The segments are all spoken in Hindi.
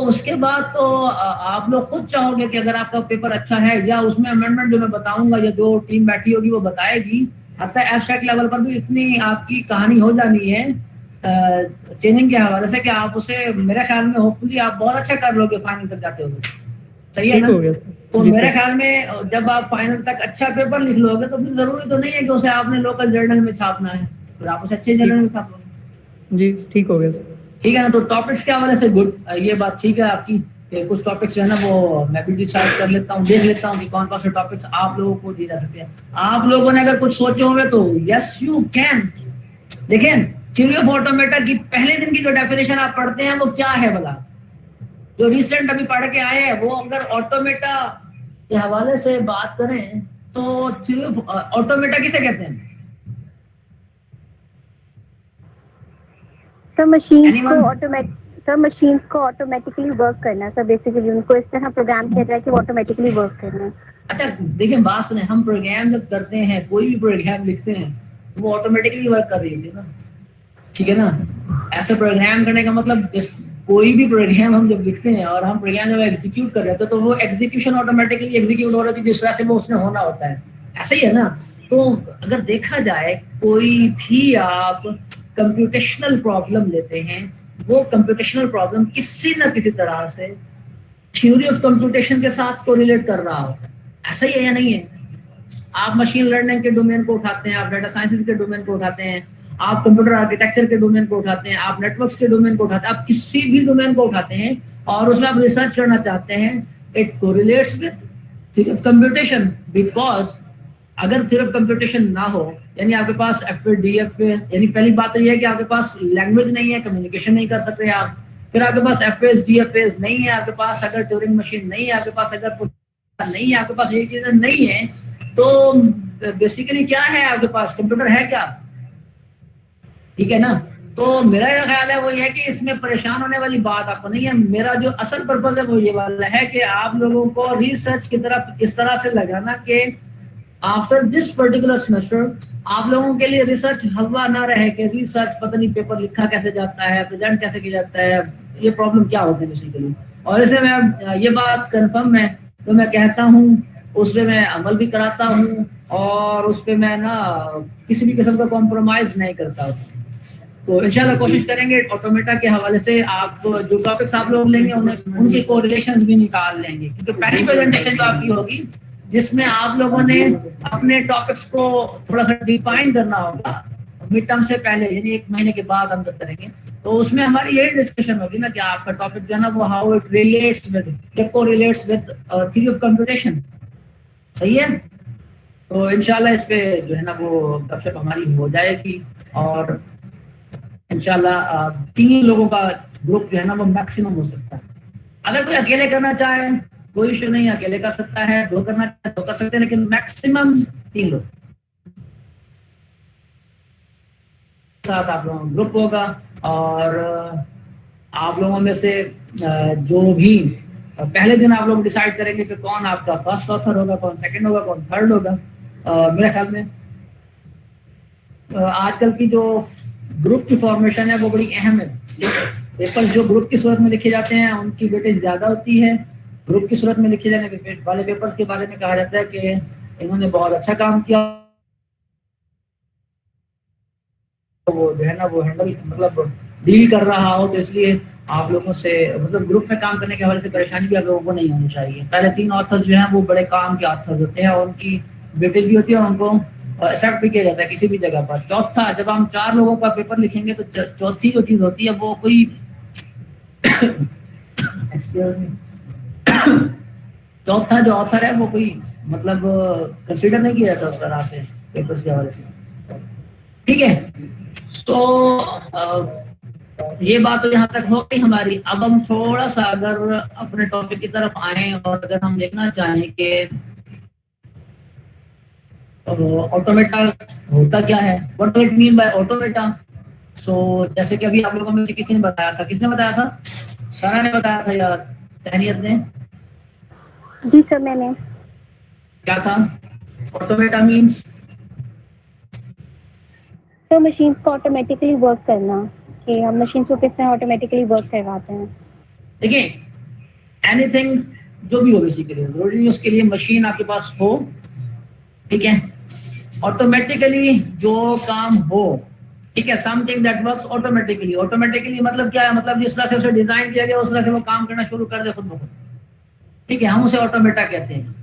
उसके बाद तो आप लोग खुद चाहोगे कि अगर आपका पेपर अच्छा है या उसमें अमेंडमेंट जो मैं बताऊंगा या जो टीम बैठी होगी वो बताएगी, हत्ता एब्स्ट्रैक्ट लेवल पर भी इतनी आपकी कहानी हो जानी है चेंजिंग के हवाले से कि आप उसे मेरे ख्याल में होपफुली आप बहुत अच्छा कर लोगे फाइनल तक जाते हो। सही है ठीक ना? हो गया सर। तो जी मेरे सर। ख्याल में जब आप फाइनल तक अच्छा पेपर लिख लोगे तो फिर जरूरी तो नहीं है कि उसे आपने लोकल जर्नल में छापना है, फिर आप उसे अच्छे जर्नल ठीक। में छाप लोगे। जी ठीक हो गया सर। ठीक है ना? तो टॉपिक्स के हवाले से गुड, ये बात ठीक है आपकी कि कुछ टॉपिक्स जो है ना वो मैं भी डिसाइड कर लेता हूँ, देख लेता हूँ कि कौन कौन से टॉपिक्स आप लोगों को दिए जा सकते हैं। आप लोगों ने अगर कुछ सोचे होंगे तो यस यू कैन। देखें, थ्योरी ऑफ ऑटोमेटा की पहले दिन की जो डेफिनेशन आप पढ़ते हैं वो क्या है भला? जो रिसेंट अभी पढ़ के आए हैं वो अगर ऑटोमेटा के हवाले से बात करें तो थ्योरी ऑफ ऑटोमेटा किसे कहते हैं? सर मशीन्स को एनीवन? ऑटोमेटिकली वर्क करना सर, बेसिकली उनको इस तरह प्रोग्राम किया जाए कि वो ऑटोमेटिकली वर्क करना। अच्छा देखिए, बात सुने, हम प्रोग्राम जब करते हैं, कोई भी प्रोग्राम लिखते हैं तो वो ऑटोमेटिकली वर्क कर रही होती है ना। ठीक है ना? ऐसे प्रोग्राम करने का मतलब कोई भी प्रोग्राम हम जब लिखते हैं और हम प्रोग्राम जब एग्जीक्यूट कर रहे होते हैं तो वो एग्जीक्यूशन ऑटोमेटिकली एग्जीक्यूट हो रही है जिस तरह से वो उसमें होना होता है। ऐसा ही है ना? तो अगर देखा जाए कोई भी आप कंप्यूटेशनल प्रॉब्लम लेते हैं, वो कंप्यूटेशनल प्रॉब्लम किसी ना किसी तरह से थ्योरी ऑफ कंप्यूटेशन के साथ कोरिलेट कर रहा हो। ऐसा ही है या नहीं है? आप मशीन लर्निंग के डोमेन को उठाते हैं, आप डाटा साइंसेज के डोमेन को उठाते हैं, आप कंप्यूटर आर्किटेक्चर के डोमेन को उठाते हैं, आप नेटवर्क्स के डोमेन को उठाते हैं, आप किसी भी डोमेन को उठाते हैं और उसमें आप रिसर्च करना चाहते हैं, it correlates with theory of computation. Because अगर थ्योरी ऑफ कंप्यूटेशन ना हो, यानी आपके पास एफ डी एफ, यानी पहली बात तो यह है कि आपके पास लैंग्वेज नहीं है, कम्युनिकेशन नहीं कर सकते आप। फिर आपके पास F S D F S नहीं है, आपके पास अगर ट्यूरिंग मशीन नहीं है, आपके पास अगर नहीं है, आपके पास ये चीजें नहीं है, तो बेसिकली क्या है आपके पास? कंप्यूटर है क्या? ठीक है ना? तो मेरा जो ख्याल है वो ये है कि इसमें परेशान होने वाली बात आपको नहीं है। मेरा जो असल पर्पज है वो ये वाला है कि आप लोगों को रिसर्च की तरफ इस तरह से लगाना कि आफ्टर दिस पर्टिकुलर सेमेस्टर आप लोगों के लिए रिसर्च हवा ना रहे कि रिसर्च पता नहीं पेपर लिखा कैसे जाता है, प्रेजेंट कैसे किया जाता है, ये प्रॉब्लम क्या होती है बेसिकली। और इसलिए मैं ये बात कंफर्म है तो मैं कहता हूँ, उस पर मैं अमल भी कराता हूँ और उस पर मैं ना किसी भी किस्म का कॉम्प्रोमाइज नहीं करता। तो इंशाल्लाह कोशिश करेंगे ऑटोमेटा के हवाले से आप जो टॉपिक्स आप लोग लेंगे उन्हें उनके कोरिलेशंस भी निकाल लेंगे, क्योंकि पहली प्रेजेंटेशन जो आपकी होगी जिसमें आप लोगों ने अपने टॉपिक्स को थोड़ा सा डिफाइन करना होगा मिड टर्म से पहले, यानी 1 महीने के बाद हम जब करेंगे तो उसमें हमारी यही डिस्कशन होगी ना कि आपका टॉपिक जो है ना वो how it relates with correlates with theory of computation. सही है? तो इंशाल्लाह इस पे जो है ना वो गपशप हमारी हो जाएगी और इंशाल्लाह 3 लोगों का ग्रुप जो है ना वो मैक्सिमम हो सकता है। अगर कोई अकेले करना चाहे कोई इशू नहीं, अकेले कर सकता है, 2 करना चाहे 2 कर सकते हैं, लेकिन मैक्सिमम 3 लोग साथ आप लोगों का ग्रुप होगा। और आप लोगों में से जो भी पहले दिन आप लोग डिसाइड करेंगे कि कौन आपका फर्स्ट ऑथर होगा, कौन सेकंड होगा, कौन थर्ड होगा। मेरे ख्याल में आजकल की जो ग्रुप की फॉर्मेशन है वो बड़ी अहम है। पेपर जो ग्रुप की सूरत में लिखे जाते हैं उनकी वेटेज ज्यादा होती है। ग्रुप की सूरत में लिखे जाने वाले पेपर्स के बारे में कहा जाता है कि इन्होंने बहुत अच्छा काम किया, वो जो है ना वो हैंडल मतलब डील कर रहा हो, तो इसलिए आप लोगों से मतलब ग्रुप में काम करने के हवाले से परेशानी भी आप लोगों को नहीं होनी चाहिए। पहले 3 ऑथर जो हैं वो बड़े काम के ऑथर होते हैं और उनकी वेटेज भी होती है और उनको एक्सेप्ट भी किया जाता है किसी भी जगह पर। चौथा, जब हम 4 लोगों का पेपर लिखेंगे तो चौथी जो चीज होती है वो कोई चौथा जो ऑथर है वो कोई मतलब कंसीडर नहीं किया जाता उस तरह से पेपर्स के हवाले से। ठीक है? तो ये बात तो यहाँ तक हो गई हमारी। अब हम थोड़ा सा अगर अपने टॉपिक की तरफ आए और अगर हम देखना चाहें कि ऑटोमेटा होता क्या है, what do it mean by automata. So जैसे कि अभी आप लोगों में से किसी ने बताया था, किसने बताया था? सारा ने बताया था या तहनीत ने? जी सर मैंने। क्या था ऑटोमेटा मीन्स? सर मशीन्स को ऑटोमेटिकली वर्क करना, कि हम मशीन को किस तरह ऑटोमेटिकली वर्क करवाते हैं। देखिए, एनीथिंग जो भी हो बेसिकली, जरूरी नहीं उसके लिए मशीन आपके पास हो, ठीक है, ऑटोमेटिकली जो काम हो, ठीक है, something that works automatically. Automatically मतलब क्या है, मतलब जिस तरह से उसे डिजाइन किया गया उस तरह से वो काम करना शुरू कर दे खुद ब खुद, ठीक है, हम उसे ऑटोमेटा कहते हैं।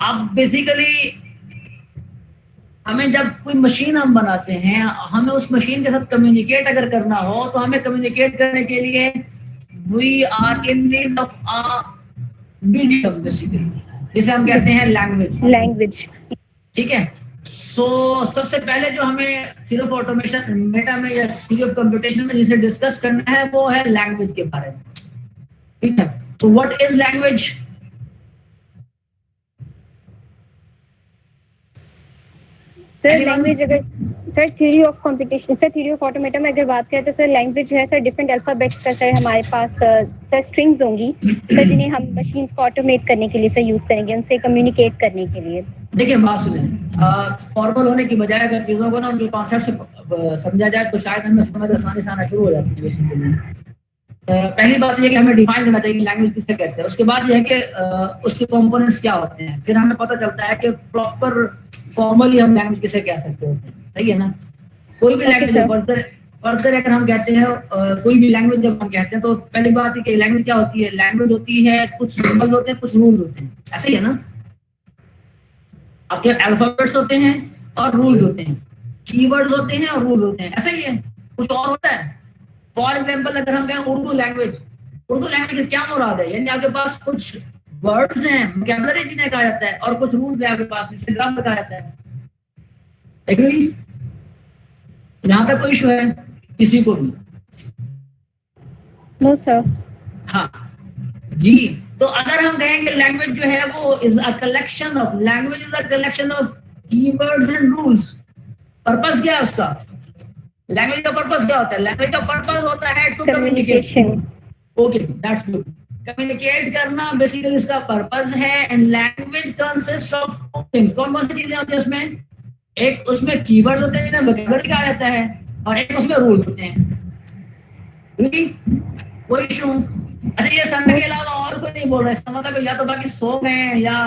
अब बेसिकली हमें जब कोई मशीन हम बनाते हैं, हमें उस मशीन के साथ कम्युनिकेट अगर करना हो तो हमें कम्युनिकेट करने के लिए we are in need of a medium basically, जिसे हम कहते हैं लैंग्वेज, लैंग्वेज। ठीक है। सो सबसे पहले जो हमें थ्योरी ऑफ ऑटोमेशन मेटा में या थ्योरी ऑफ कंप्यूटेशन में जिसे डिस्कस करना है वो है लैंग्वेज के बारे में, ठीक है। तो what is language? Sir language अगर sir theory of computation, sir theory of automata में अगर बात करें तो सर लैंग्वेज जो है सर डिफरेंट अल्फाबेट्स का सर हमारे पास सर स्ट्रिंग्स होंगी सर, जिन्हें हम मशीन्स को ऑटोमेट करने के लिए सर यूज करेंगे, उनसे कम्युनिकेट करने के लिए। देखिए बात सुने, फॉर्मल होने की बजाय अगर चीजों को ना उनके कॉन्सेप्ट से समझा जाए तो शायद हमें समझ आसानी से आना शुरू हो जाती है बेसिकली। पहली बात ये कि हमें डिफाइन करना चाहिए कि लैंग्वेज किसे कहते हैं, उसके बाद ये है कि उसके कंपोनेंट्स क्या होते हैं, फिर हमें पता चलता है कि प्रॉपर फॉर्मली हम लैंग्वेज किसे कह सकते होते हैं, सही है ना। कोई भी okay language sir. Further further अगर हम कहते हैं कोई भी लैंग्वेज जब हम कहते हैं तो पहली बात है कि लैंग्वेज क्या होती है, लैंग्वेज होती है कुछ सिंबल होते हैं, कुछ रूल्स होते हैं, ऐसे ही है ना। आपके अल्फाबेट्स होते हैं और रूल्स होते हैं, कीवर्ड्स होते हैं और रूल्स होते हैं, ऐसा ही है, कुछ और होता है। फॉर एग्जाम्पल अगर हम कहें उर्दू लैंग्वेज, उर्दू लैंग्वेज क्या मुराद है, यानी आपके पास कुछ वर्ड्स हैं वोकैबुलरी जिन्हें कहा जाता है और कुछ रूल्स हैं आपके पास जिसे ग्रामर कहा जाता है। एग्री? यहाँ तक कोई इशू है किसी को भी? No sir. हाँ जी। तो अगर हम कहेंगे लैंग्वेज जो है वो is a collection of, language is a collection of keywords and rules. Purpose क्या है उसका? लैंग्वेज का पर्पस क्या होता है? लैंग्वेज का पर्पस होता है to communicate. Communication. Okay that's good. Communicate करना बेसिकली इसका पर्पस है। And language consist of two things. कौन कौन सी चीजें होती है उसमें? एक उसमें कीवर्ड होते हैं जिन्हें वोकैबुलरी कहा जाता है, और एक उसमें रूल होते हैं। कोई इशू? अच्छा ये संडे के अलावा और कोई नहीं बोल रहा, इसका मतलब या तो बाकी सो गए हैं या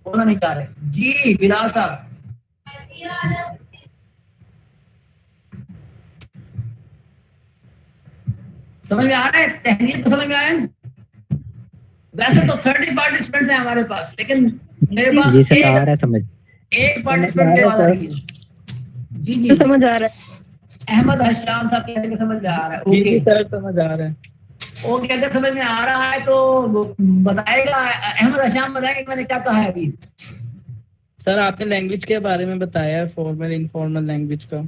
बोलना नहीं चाह रहे। जी बिलाल साहब, समझ में आ रहा है? तहरीर तो समझ में आया? वैसे तो 30 पार्टिसिपेंट्स हैं हमारे पास, लेकिन मेरे पास जी सर आ रहा है समझ। एक पार्टिसिपेंट की आवाज आ रही है। जी जी समझ आ रहा है। अहमद हशाम साहब कहते हैं कि समझ में आ रहा है। जी ओके जी सर समझ आ रहा है। ओके, अगर समझ में आ रहा है तो बताएगा अहमद हशाम, बताएगा कि मैंने क्या कहा है अभी। सर आपने लैंग्वेज के बारे में बताया है, फॉर्मल इनफॉर्मल लैंग्वेज का।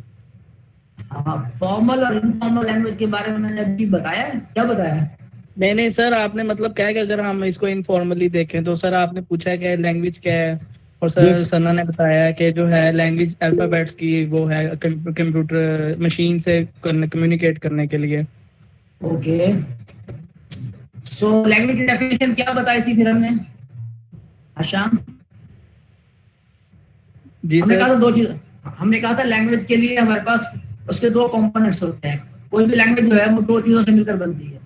हाँ फॉर्मल और इनफॉर्मल लैंग्वेज के बारे में मैंने अभी बताया है। क्या बताया है? नहीं सर, आपने मतलब क्या है कि अगर हम इसको इनफॉर्मली देखें तो सर आपने पूछा कि लैंग्वेज क्या है, और सर सना ने बताया कि जो है लैंग्वेज अल्फाबेट्स की वो है कंप्यूटर मशीन से कम्युनिकेट करने के लिए। ओके सो लैंग्वेज की डेफिनेशन क्या बताई थी फिर हमने हशाम? जी हमने सर। कहा था दो चीज, हमने कहा था लैंग्वेज के लिए हमारे पास उसके दो कंपोनेंट्स होते हैं। कोई भी लैंग्वेज जो है वो दो चीजों से मिलकर बनती है,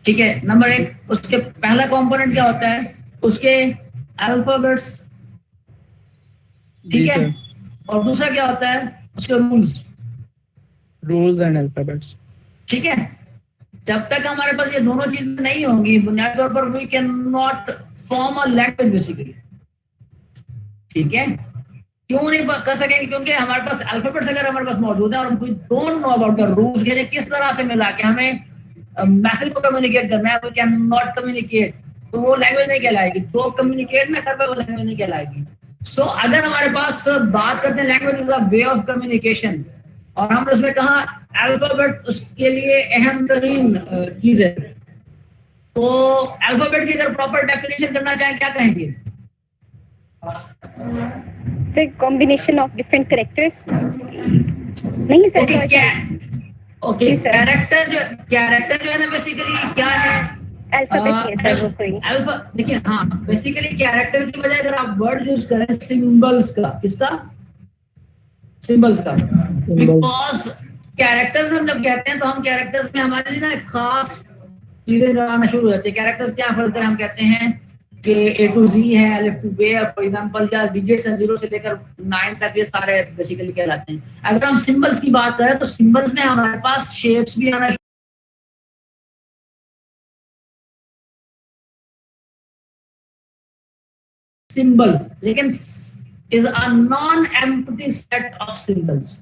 ठीक है। नंबर एक, उसके पहला कंपोनेंट क्या होता है? उसके अल्फाबेट्स, ठीक जी है। सर। और दूसरा क्या होता है? उसके रूल्स, रूल्स एंड अल्फाबेट्स। ठीक है। जब तक हमारे पास ये दोनों चीजें नहीं होंगी, बुनियादी तौर पर we can not form a language basically, ठीक है। क्यों नहीं कर सकेंगे? क्योंकि हमारे पास अल्फाबेट्स अगर हमारे पास मौजूद है और we don't know about the rules, यानी किस तरह से मिला के हमें मैसेज को कम्युनिकेट करना है, वी कैन नॉट कम्युनिकेट, तो वो लैंग्वेज नहीं कहलाएगी। जो कम्युनिकेट ना कर पाए वो लैंग्वेज नहीं कहलाएगी। सो अगर हमारे पास बात करते हैं language is a way of communication, और हमने उसमें कहा अल्फाबेट उसके लिए अहम तरीन चीज है, तो अल्फाबेट की अगर प्रॉपर डेफिनेशन करना चाहें क्या कहेंगे? Sir combination of different characters. नहीं सर ओके क्या? ओके जी सर। कैरेक्टर जो है ना बेसिकली क्या है? अल्फाबेट ही है सर वो कोई। अल्फा, देखिए हाँ बेसिकली कैरेक्टर की बजाय अगर आप वर्ड यूज करें सिंबल्स का, किसका? सिंबल्स का। सिंबल्स। बिकॉज कैरेक्टर्स हम जब कहते हैं तो हम कैरेक्टर्स में हमारे लिए ना एक खास चीजें आना शुरू हो जाती है। कैरेक्टर्स क्या फर्क हम कहते हैं कि A to Z है, Alif to Be है, फॉर एग्जांपल या डिजिट्स है 0 से लेकर 9 तक, ये सारे बेसिकली कहलाते हैं। अगर हम सिंबल्स की बात करें तो सिंबल्स में हमारे पास शेप्स भी आना सिंबल्स, लेकिन is a non empty set of symbols.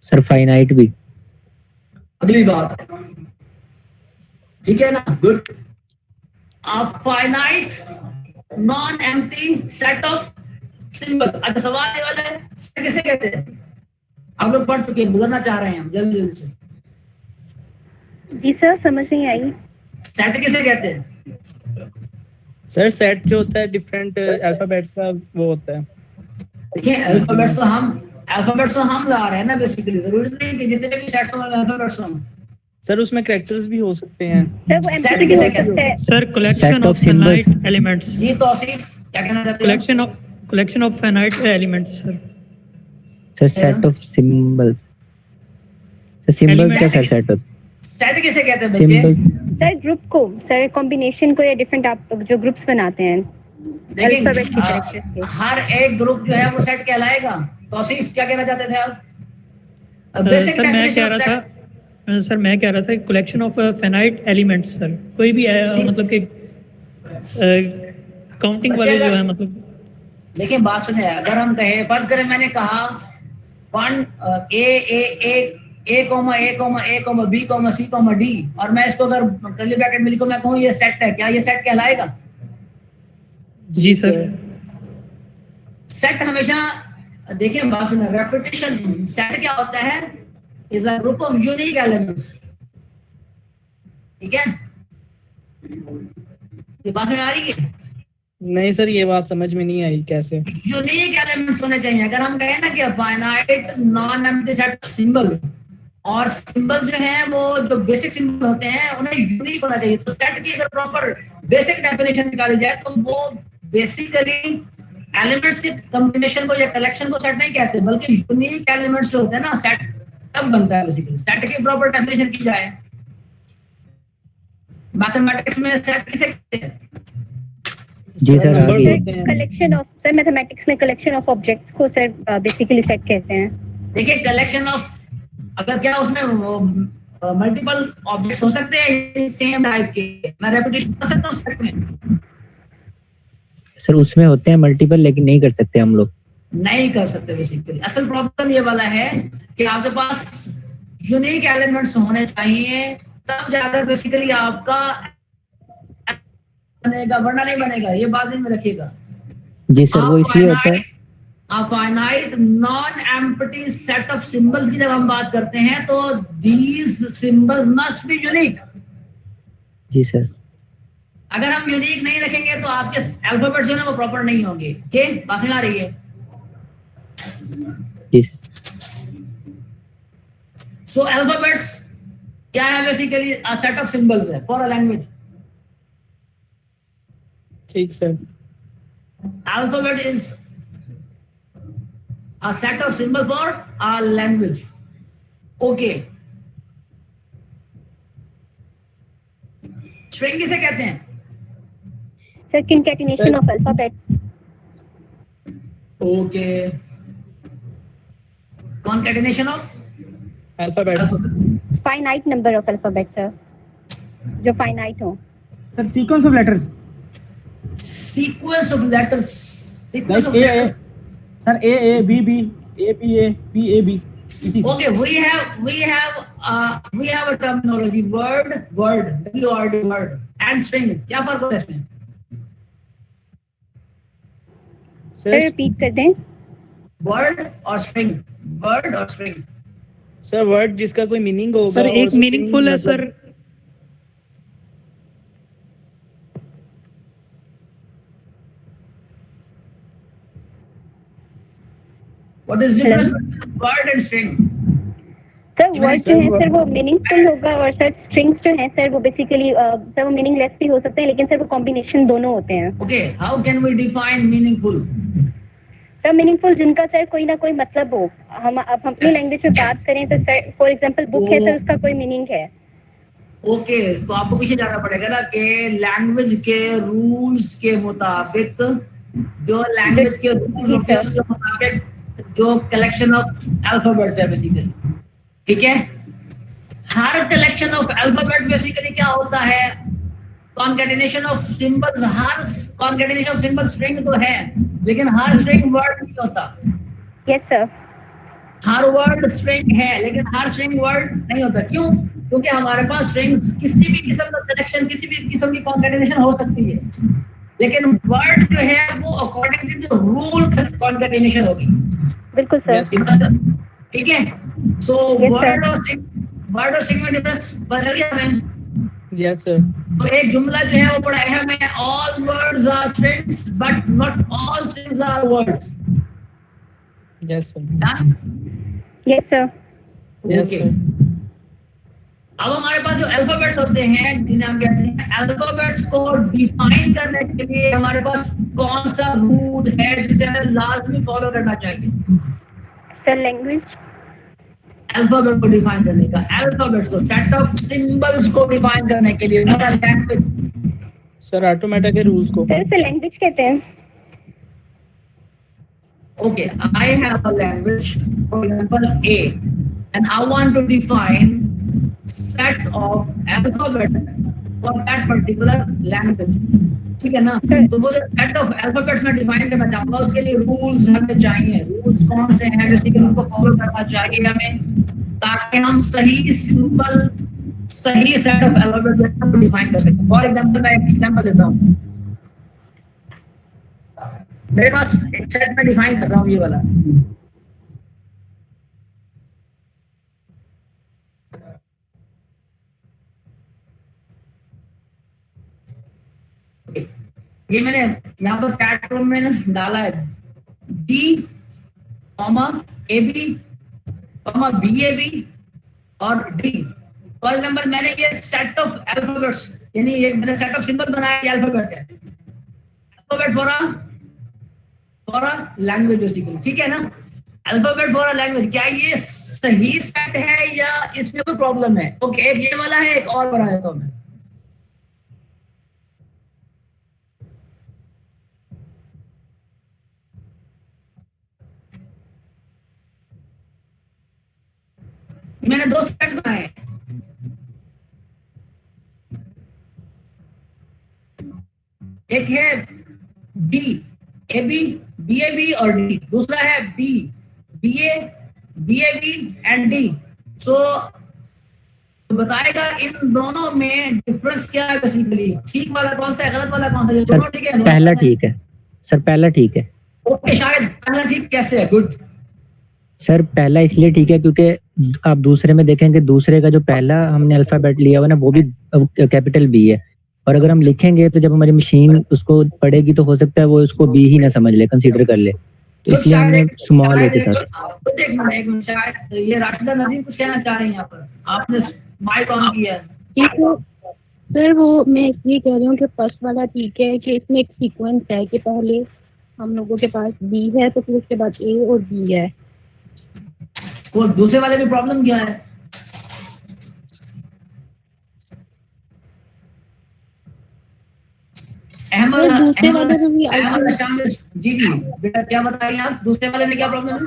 Sir finite भी। अगली बात, ठीक है ना, good. A finite non-empty set of symbol। अच्छा सवाल ये वाला है, set किसे कहते हैं? आप लोग पढ़ चुके हैं, बुझाना चाह रहे हैं हम जल्दी जल्दी से। जी सर, समझ नहीं आई। सेट किसे कहते हैं? सर सेट जो होता है डिफरेंट अल्फाबेट्स का वो होता है। देखिए अल्फाबेट्स तो हम ला रहे हैं ना बेसिकली, जरूरी नहीं कि जितने भी सेट्स हों अल्फाबेट्स हों। सर उसमें कैरेक्टर्स भी हो सकते हैं। सर वो Set एम्प्टी किसे हो कहते सकता है। Sir Set collection of of symbols. finite elements। ये तौसीफ क्या कहना चाहते हैं? collection of finite elements sir. Sir set of symbols. Sir symbols क्या सर सेट होता सेट किसे कहते हैं सिंबल्स? बच्चे? सर ग्रुप को, सर कॉम्बिनेशन को या डिफरेंट आप जो ग्रुप्स बनाते हैं देखिए अल्फाबेट के कैरेक्टर्स के। हर एक ग्रुप जो है वो सेट कहलाएगा। तौसीफ क्या कहना चाहते थे आप? बेसिक सर मैं कह डेफिनेशन रहा ऑफ था collection of finite elements sir. कोई भी मतलब कि काउंटिंग वाले जो है मतलब। देखिए बात सुने, अगर हम कहें फर्ज करें मैंने कहा one A, B, C, D, और मैं इसको अगर कर्ली ब्रैकेट में लिखूं, मैं कहूं ये सेट है, क्या ये सेट कहलाएगा? जी सर। सेट हमेशा, देखिए बात सुने, रेपिटेशन सेट क्या होता है? Is a group of unique elements. ठीक है, ये बात समझ आ रही है? नहीं सर ये बात समझ में नहीं आई कैसे। यूनिक एलिमेंट्स होने चाहिए। अगर हम कहें ना कि finite non empty set symbols, और सिंबल्स जो हैं वो जो बेसिक सिंबल होते हैं उन्हें यूनिक होना चाहिए। तो सेट की अगर प्रॉपर बेसिक डेफिनेशन निकाली जाए तो वो बेसिकली एलिमेंट्स के कॉम्बिनेशन को या कलेक्शन को सेट नहीं कहते, बल्कि यूनिक एलिमेंट्स जो होते हैं ना, सेट तब बनता है। बेसिकली सेट की प्रॉपर डेफिनेशन की जाए, मैथमेटिक्स में सेट किसे कहते हैं? जी सर नंबर आगे। होते हैं। कलेक्शन ऑफ, सर मैथमेटिक्स में कलेक्शन ऑफ ऑब्जेक्ट्स को सर बेसिकली सेट कहते हैं। देखिए कलेक्शन ऑफ, अगर क्या उसमें मल्टीपल ऑब्जेक्ट्स हो सकते हैं सेम टाइप के? मैं रेपिटेशन कर सकता हूं सेट में? सर उसमें होते हैं मल्टीपल, लेकिन नहीं कर सकते हम लोग। नहीं कर सकते। बेसिकली असल प्रॉब्लम ये वाला है कि आपके पास यूनिक एलिमेंट्स होने चाहिए, तब जाकर बेसिकली आपका बनेगा, वरना नहीं बनेगा। ये बात ध्यान में रखिएगा। जी सर वो इसलिए होता है। A finite non-empty set of symbols की जब हम बात करते हैं तो these symbols must be unique। जी सर। अगर हम यूनिक नहीं रखेंगे तो आपके अल्फाबेट्स जो है वो प्रॉपर नहीं होंगे। ठीक, बात समझ आ रही है? जी सर। सो अल्फाबेट्स क्या है? Basically a set of symbols है फॉर अ लैंग्वेज। ठीक sir. Alphabet is a set of symbol for a language। okay, string किसे कहते हैं? Sir concatenation of alphabets। okay, concatenation of alphabets. finite number of alphabets sir, जो finite हो। Sir sequence of letters। sequence of letters। sequence Like of A, letters। sir A A B B A B A B A B। okay, we have a terminology word word and string। क्या फर्क होता है इसमें? सर रिपीट कर दें। word और string। सर वर्ड जिसका कोई मीनिंग होगा। सर और एक string मीनिंगफुल है मतलब- sir. what is difference between word and string? Sir word जो है sir, सर वो मीनिंगफुल होगा, और सर स्ट्रिंग्स जो हैं सर वो बेसिकली सर वो मीनिंगलेस भी हो सकते हैं, लेकिन सर वो कॉम्बिनेशन दोनों होते हैं। okay, how can we define meaningful? Sir meaningful जिनका सर कोई ना कोई मतलब हो। हम अब अपनी Yes, लैंग्वेज में yes. बात करें तो सर फॉर एग्जांपल बुक है सर, उसका कोई मीनिंग है। ओके, तो आपको पीछे जाना पड़ेगा ना कि लैंग्वेज के रूल्स के मुताबिक, जो लैंग्वेज के रूल्स होते हैं उसके मुताबिक जो कलेक्शन ऑफ अल्फाबेट है बेसिकली, ठीक है। हर कलेक्शन ऑफ अल्फाबेट बेसिकली क्या होता है, कॉन्केटिनेशन ऑफ सिंबल्स। हर कॉन्केटिनेशन ऑफ सिंबल स्ट्रिंग तो है, लेकिन हर स्ट्रिंग वर्ड नहीं होता। Yes sir. हर वर्ड स्ट्रिंग है लेकिन हर स्ट्रिंग वर्ड नहीं होता। क्यों? क्योंकि हमारे पास स्ट्रिंग्स किसी भी किस्म का कलेक्शन, किसी भी किस्म की कॉन्केटिनेशन हो सकती है, लेकिन वर्ड जो है वो according to the rule concatenation होगी। बिल्कुल सर। Yes. ठीक है। So Yes, word sir. और स्ट्रिंग में डिफरेंस बदल गया हमें। Yes sir. तो एक जुमला जो है वो पढ़ा है हमें, all words are strings but not all strings are words. Yes sir. Done? Yes sir. Yes Okay. Sir. अब हमारे पास जो अल्फाबेट्स होते हैं जिन्हें हम कहते हैं, अल्फाबेट्स को डिफाइन करने के लिए हमारे पास कौन सा रूल है जिसे हमें लाजमी फॉलो करना चाहिए? Sir language. अल्फाबेट को डिफाइन करने का, अल्फाबेट्स को, सेट ऑफ सिंबल्स को डिफाइन करने के लिए लैंग्वेज। सर ऑटोमेटा के रूल्स को। सर इसे लैंग्वेज कहते हैं। Okay, I have a language, for example, A, and I want to define set of alphabet for that particular language. ठीक है ना? तो वो जो set of alphabets में define करना चाहूँगा, उसके लिए rules हमें चाहिए। rules कौन से हैं बेसिकली उनको follow करना चाहिए हमें, ताकि हम सही सिंपल सही set of alphabet को define कर सकें। For example, मैं एक example देता हूँ। मेरे पास एक सेट में डिफाइन कर रहा हूँ ये वाला, ये मैंने यहाँ पर चैट रूम में डाला है D comma A B comma B A B और डी। फॉर एग्जाम्पल मैंने ये सेट ऑफ अल्फाबेट्स, यानी ये मैंने सेट ऑफ सिंबल बनाया, ये अल्फाबेट है, alphabet for a language basically, ठीक है ना? अल्फाबेट फॉर अ लैंग्वेज, क्या ये सही सेट है या इसमें कोई प्रॉब्लम है? ओके, एक ये वाला है, एक और बना देता हूं मैं। मैंने दो सेट्स बनाए हैं, एक है बी ए बी और डी, दूसरा है B B A B and D. So बताएगा इन दोनों में डिफरेंस क्या है बेसिकली, ठीक वाला कौन सा है, गलत वाला कौन सा है? दोनों ठीक है? पहला ठीक है सर, पहला ठीक है। ओके, शायद पहला ठीक कैसे है? गुड सर पहला इसलिए ठीक है क्योंकि आप दूसरे में देखेंगे, दूसरे का जो पहला हमने अल्फाबेट लिया हुआ ना वो भी कैपिटल बी है, और अगर हम लिखेंगे तो जब हमारी मशीन उसको पढ़ेगी तो हो सकता है वो उसको बी ही ना समझ ले, कंसीडर कर ले, तो इसलिए हमने स्मॉल ए के साथ। एक मिनट, शायद ये राशिदा नजीर कुछ कहना चाह रही हैं यहाँ पर, आपने माइक ऑन किया है। सर वो मैं इसलिए कह रही हूँ कि फर्स्ट वाला ठीक है कि इसमें एक सीक्वेंस है कि पहले हम लोगों के पास बी है तो फिर उसके बाद ए और बी है। वो दूसरे वाले में प्रॉब्लम क्या है? अहमद शामिल जी जी बेटा क्या बताइए आप, दूसरे वाले में क्या प्रॉब्लम है?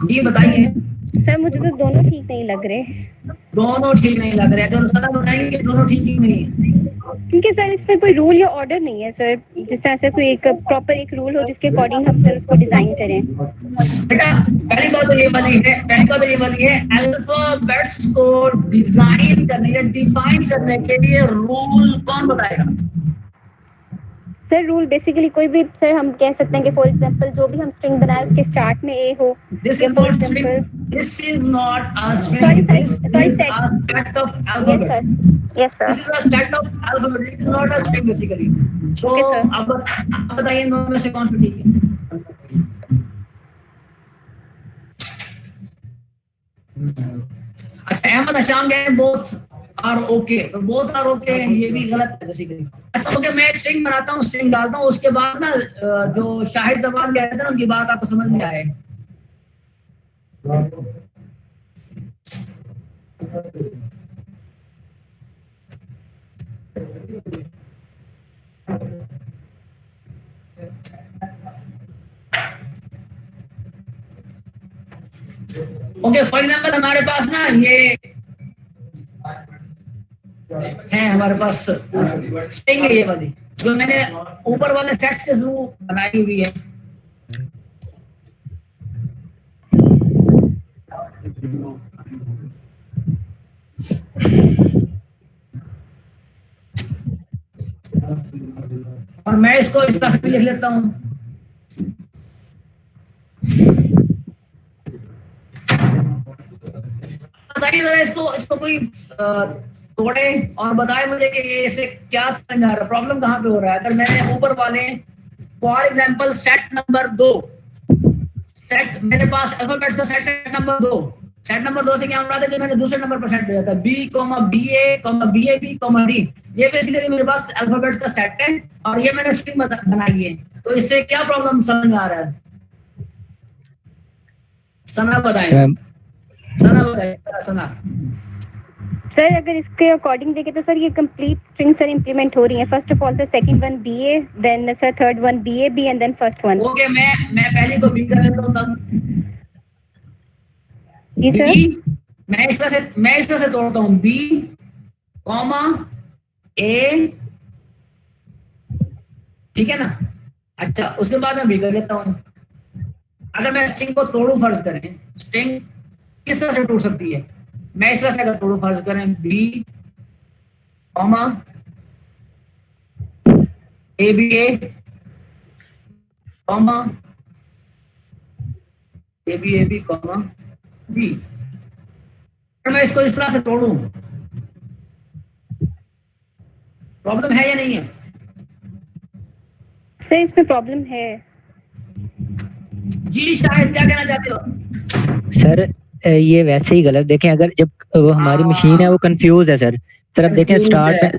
जी बताइए। सर मुझे तो दोनों ठीक नहीं लग रहे। दोनों ठीक नहीं लग रहे हैं तो सदा बताएंगे कि दोनों ठीक ही नहीं है, क्योंकि सर इसमें कोई रूल या ऑर्डर नहीं है सर, जिस तरह से कोई एक प्रॉपर एक रूल हो जिसके अकॉर्डिंग हम सर उसको डिजाइन करें। बेटा पहली बात तो ये वाली है अल्फाबेट्स को डिजाइन करने या डिफाइन करने के लिए रूल कौन बताएगा? सर रूल बेसिकली कोई भी सर हम कह सकते हैं कि फॉर एग्जांपल जो भी हम स्ट्रिंग बनाए उसके स्टार्ट में ए हो। This is not string. This is not a string. This is a set of alphabet. Yes sir. This is a set of alphabet. It is not a string basically. So अब बताइए दोनों में से कौन सा ठीक है? अच्छा, अहमद अशाम कह रहे हैं both are okay, तो both are okay ये भी गलत है बेसिकली। अच्छा ओके, मैं एक स्ट्रिंग बनाता हूँ, स्ट्रिंग डालता हूँ, उसके बाद ना जो शाहिद जबान कह रहे थे ना उनकी बात आपको समझ में आए। ओके, फॉर एग्जांपल हमारे पास ना ये है, हमारे पास स्ट्रिंग है ये वाली, जो मैंने ऊपर वाले सेट्स के थ्रू बनाई हुई है। और मैं इसको इस तरह से लिख लेता हूं। बताइए जरा इसको इसको कोई तोड़े और बताए मुझे कि ये इसे क्या समझ आ रहा है, प्रॉब्लम कहाँ पे हो रहा है। अगर मैंने ऊपर वाले for example set number 2, set मेरे पास अल्फाबेट्स का सेट है नंबर 2, सेट नंबर 2 से क्या मुराद है कि मैंने दूसरे नंबर पर सेट दिया था B, BA, BAB, D, ये बेसिकली मेरे पास अल्फाबेट्स का सेट है और ये मैंने स्ट्रिंग बनाई है। तो इससे क्या प्रॉब्लम समझ में आ रहा है? सना बताइए, सना बताइए, सना। सर अगर इसके अकॉर्डिंग देखें तो सर ये कंप्लीट स्ट्रिंग सर इंप्लीमेंट हो रही है। First of all sir second one BA, then sir third one BAB and then first one. Okay, मैं पहले को B कर लेता हूं तब। जी सर। B, मैं इस तरह से तोड़ता हूं B, A, ठीक है ना। अच्छा, उसके बाद मैं B कर लेता हूं। अगर मैं स्ट्रिंग को तोड़ू, फर्ज करें स्ट्रिंग किस तरह से टूट सकती है, मैं इस तरह से अगर तोड़ू, फर्ज करें B, ABA, ABAB, B, अगर मैं इसको इस तरह से तोड़ू, प्रॉब्लम है या नहीं है? सर इसमें प्रॉब्लम है। जी शायद, क्या कहना चाहते हो? सर ये वैसे ही गलत, देखें अगर जब वो हमारी मशीन है वो कंफ्यूज है सर अब देखें स्टार्ट में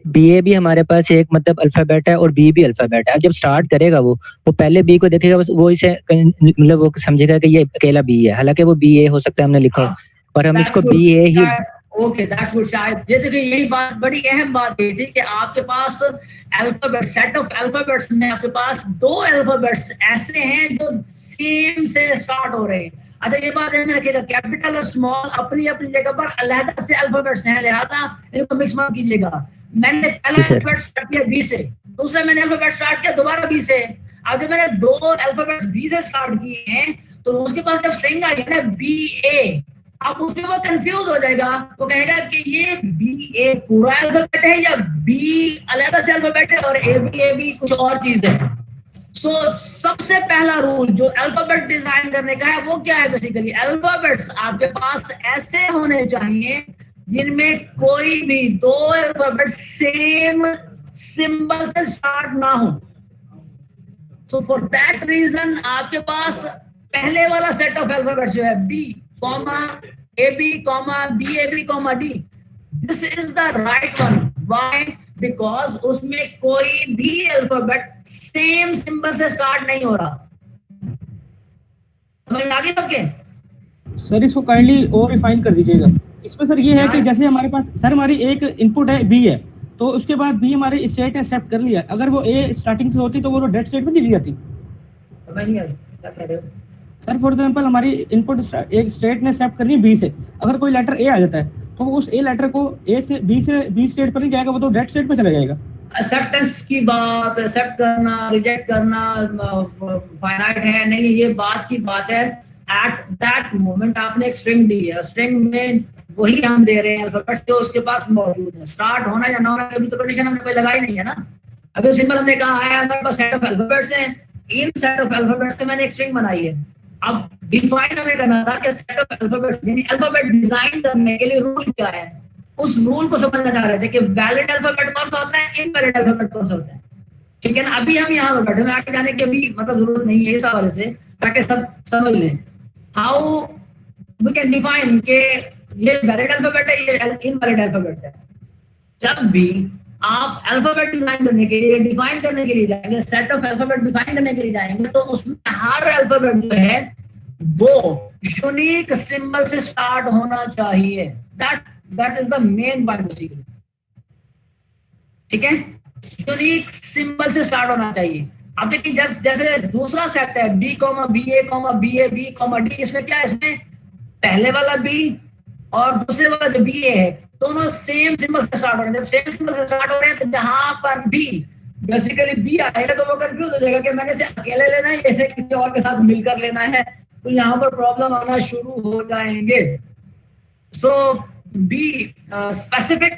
बीए भी हमारे पास एक मतलब अल्फाबेट है और बी भी अल्फाबेट है। अब जब स्टार्ट करेगा वो पहले बी को देखेगा, वो इसे मतलब वो समझेगा कि ये अकेला बी है, हालांकि वो बी ए हो सकता है हमने लिखा हो, और हम इसको बी ए ही। Okay, that's good. शायद ये देखिए यही बात, बड़ी अहम बात ये थी कि आपके पास अल्फाबेट, सेट ऑफ अल्फाबेट्स में आपके पास 2 अल्फाबेट्स ऐसे हैं जो सेम से स्टार्ट हो रहे हैं। अच्छा, ये बात ध्यान में रखिएगा, कैपिटल और स्मॉल अपनी अपनी जगह पर अलग से अल्फाबेट्स हैं, लिहाजा इनको मिक्स मत कीजिएगा। मैंने पहला अल्फाबेट स्टार्ट किया बी से, दूसरा मैंने अल्फाबेट स्टार्ट किया दोबारा बी से। अब जब मैंने 2 अल्फाबेट्स बी से स्टार्ट किए हैं तो उसके पास जब स्ट्रिंग आई है ना BA, अब उसमें वो कंफ्यूज हो जाएगा, वो कहेगा कि ये BA पूरा अल्फाबेट है या B अलग से अल्फाबेट है और ABAB कुछ और चीज है। सो सबसे पहला रूल जो अल्फाबेट डिजाइन करने का है वो क्या है? बेसिकली अल्फाबेट्स आपके पास ऐसे होने चाहिए जिनमें कोई भी 2 अल्फाबेट सेम सिंबल से स्टार्ट ना हो। सो फॉर दैट रीजन आपके पास पहले वाला सेट ऑफ अल्फाबेट जो है B, AB, BAB, D, this is the right one. Why? Because उसमें कोई भी अल्फाबेट सेम सिंबल से स्टार्ट नहीं हो रहा। समझ में आ गई सबके? सर इसको काइंडली और रिफाइन कर दीजिएगा। इसमें सर ये है कि जैसे हमारे पास सर हमारी एक इनपुट है B है, तो उसके बाद B हमारे स्टेट एक्सेप्ट कर लिया, अगर वो A स्टार्टिंग से होती तो वो डेड स्टेट में चली जाती। समझ नहीं आई क्या कह रहे हो? सर फॉर एग्जांपल हमारी इनपुट एक स्टेट ने एक्सेप्ट करनी है B से, अगर कोई लेटर A आ जाता है तो उस A लेटर को A से B स्टेट पर नहीं जाएगा, वो तो डेड स्टेट में चला जाएगा। एक्सेप्टेंस की बात, एक्सेप्ट करना, रिजेक्ट करना फाइनाइट है नहीं, ये बात की बात है। एट दैट मोमेंट आपने एक स्ट्रिंग दी है, स्ट्रिंग में वही हम दे रहे हैं अल्फाबेट्स जो उसके पास मौजूद है। स्टार्ट होना या ना होना अभी तो कंडीशन हमने कोई लगाई नहीं है ना। अभी सिंपल हमने कहा है हमारे पास सेट ऑफ अल्फाबेट्स हैं, इन सेट ऑफ अल्फाबेट्स से मैंने एक स्ट्रिंग बनाई है। अब डिफाइन हमें करना था कि सेट ऑफ अल्फाबेट्स यानी अल्फाबेट डिजाइन करने के लिए रूल क्या है, उस रूल को समझना चाह रहे थे कि वैलिड अल्फाबेट कौन सा होता है, इनवैलिड अल्फाबेट कौन सा होता है। ठीक है ना। अभी हम यहाँ पर बैठे हैं, आगे जाने की अभी मतलब जरूरत नहीं है इस हवाले से, ताकि सब समझ लें हाउ वी कैन डिफाइन के ये वैलिड अल्फाबेट है, ये इनवैलिड अल्फाबेट है। जब भी आप अल्फाबेट डिजाइन करने के लिए, डिफाइन करने के लिए जाएंगे, सेट ऑफ अल्फाबेट डिफाइन करने के लिए जाएंगे, तो उसमें हर अल्फाबेट जो है वो यूनिक सिंबल से स्टार्ट होना चाहिए। That is the main point basically. ठीक है, यूनिक सिंबल से स्टार्ट होना चाहिए। अब देखिए जब जैसे दूसरा सेट है B comma B A comma B A B comma D, इसमें क्या है, इसमें पहले वाला बी और दूसरे वाला जो बी ए है दोनों सेम सिंबल से स्टार्ट हो रहे हैं। जब सेम सिंबल से स्टार्ट हो रहे हैं तो जहां पर भी बेसिकली बी आएगा तो वो कंफ्यूज हो जाएगा कि मैंने इसे अकेले लेना है, इसे किसी और के साथ मिलकर लेना है, तो यहाँ पर प्रॉब्लम आना शुरू हो जाएंगे। सो बी स्पेसिफिक,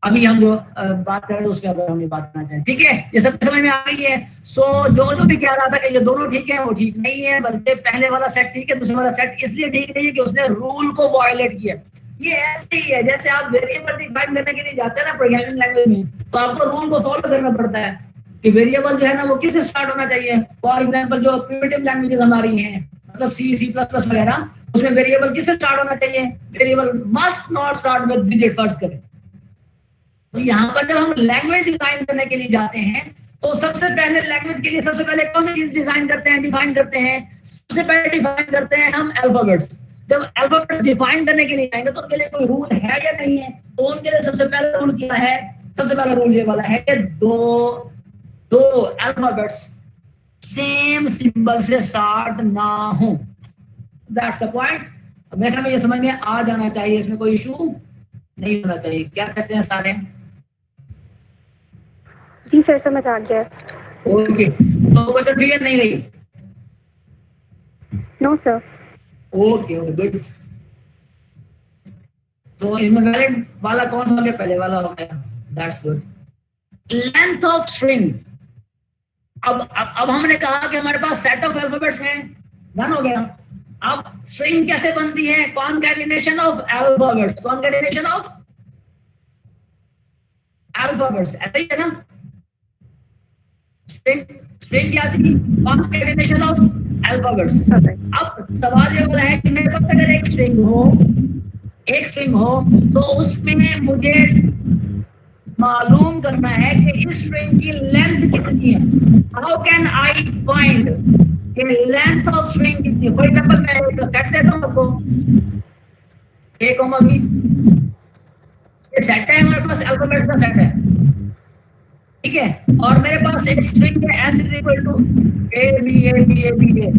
अभी हम जो बात कर रहे हैं उसके अगर हम बात करना चाहें, ठीक है, ये सब समझ में आ गई है। सो जो जो भी कह रहा था कि ये दोनों ठीक है, वो ठीक नहीं है, बल्कि पहले वाला सेट ठीक है, दूसरे वाला सेट इसलिए ठीक नहीं है कि उसने रूल को वायलेट किया। ये ऐसे ही है जैसे आप वेरिएबल डिफाइन करने के लिए जाते हैं ना प्रोग्रामिंग लैंग्वेज में, तो आपको रूल को फॉलो करना पड़ता है कि वेरिएबल जो है ना वो किससे स्टार्ट होना चाहिए। फॉर एग्जांपल जो प्रिमिटिव लैंग्वेजेस हमारी हैं, मतलब सी सी प्लस प्लस वगैरह, उसमें वेरिएबल किससे स्टार्ट होना चाहिए, variable must not start with digit first करें। तो यहाँ पर जब हम लैंग्वेज डिजाइन करने के लिए जाते हैं तो सबसे पहले लैंग्वेज के लिए सबसे पहले कौन सी चीज डिजाइन करते हैं, डिफाइन करते हैं, सबसे पहले डिफाइन करते हैं हम अल्फाबेट्स। जब अल्फाबेट्स डिफाइन करने के लिए आएंगे तो उनके लिए कोई रूल है या नहीं है, तो उनके लिए सबसे पहला रूल क्या है, सबसे पहला रूल ये वाला है कि दो अल्फाबेट्स सेम सिंबल से स्टार्ट ना हो। That's the point. मेरे ख्याल में ये समझ में आ जाना चाहिए, इसमें कोई इशू नहीं होना चाहिए। क्या कहते हैं सारे? जी सर समझ आ गया। ओके, तो कोई कंफ्यूजन नहीं रही? No sir. Okay okay good. तो इसमें वैलिड वाला कौन सा हो गया, पहले वाला हो गया, that's good. Length of string, अब हमने कहा कि हमारे पास सेट ऑफ अल्फाबेट्स हैं, डन हो गया। अब स्ट्रिंग कैसे बनती है, concatenation of alphabets, concatenation of alphabets, ऐसा ही है ना। स्ट्रिंग क्या थी, कॉन्कैटिनेशन ऑफ अल्फाबेट्स। अब सवाल ये वाला है कि मेरे पास अगर एक स्ट्रिंग हो तो उसमें मुझे मालूम करना है कि इस स्ट्रिंग की लेंथ कितनी है। हाउ कैन आई फाइंड कि लेंथ ऑफ स्ट्रिंग कितनी है? फॉर एग्जांपल मैं एक सेट देता हूं आपको, ए कॉमा बी, ये सेट है हमारे पास, अल्फाबेट्स का सेट है, ठीक है, और मेरे पास एक स्ट्रिंग है S is equal to A B A B A B A.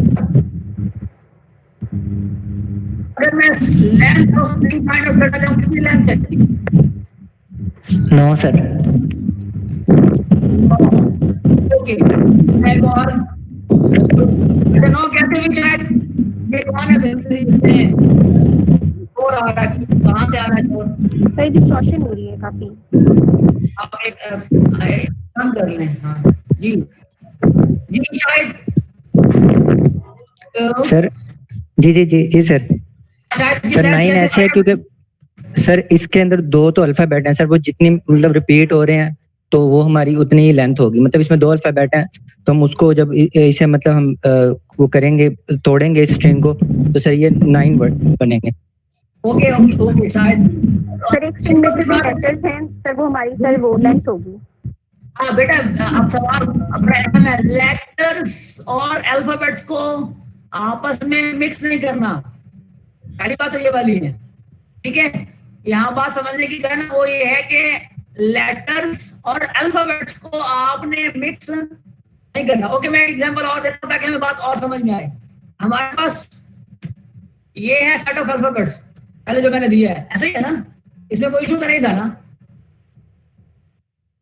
अगर मैं length of string find out करना चाहूं, कितनी लेंथ है? 9 सर। ओके, मैं और कैसे भी शायद ये कौन है बेहतरीन से और आ रहा है, कहां से आ रहा है चोर? सर डिस्टॉर्शन हो रही है काफी। आप एक काम कर लें। हाँ जी जी शायद सर जी जी जी जी सर। शायद सर 9 ऐसे है क्योंकि सर इसके अंदर 2 तो अल्फाबेट हैं सर, वो जितनी मतलब रिपीट हो रहे हैं तो वो हमारी उतनी ही लेंथ होगी। मतलब इसमें 2 अल्फाबेट हैं तो हम उसको जब इसे मतलब हम वो करेंगे, तोड़ेंगे इस स्ट्रिंग को, तो सर ये 9 वर्ड बनेंगे। ओके ओके ओके शायद सर एक स्ट्रिंग में जो भी लेटर्स हैं सर वो हमारी सर वो लेंथ होगी। हाँ बेटा, अब सवाल अब लेटर्स और अल्फाबेट को आपस में मिक्स नहीं करना, पहली बात तो ये वाली है, ठीक है। यहाँ बात समझने की जो है ना वो ये है कि लेटर्स और अल्फाबेट्स को आपने मिक्स नहीं करना। ओके, मैं एग्जांपल और देता हूं ताकि हमें बात और समझ में आए। हमारे पास ये है सेट ऑफ अल्फाबेट्स, पहले जो मैंने दिया है, ऐसा ही है ना, इसमें कोई इशू तो नहीं था ना।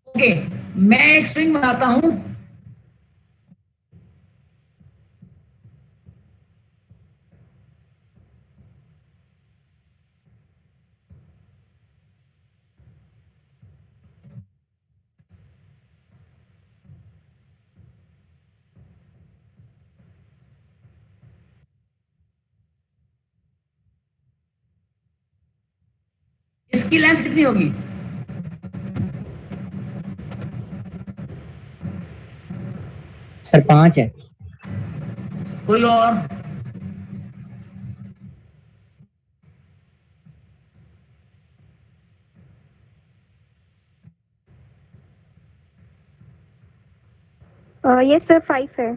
ओके, मैं एक स्ट्रिंग बनाता हूं, इसकी लेंथ कितनी होगी? सर 5 है। कोई और? ये सर 5 है।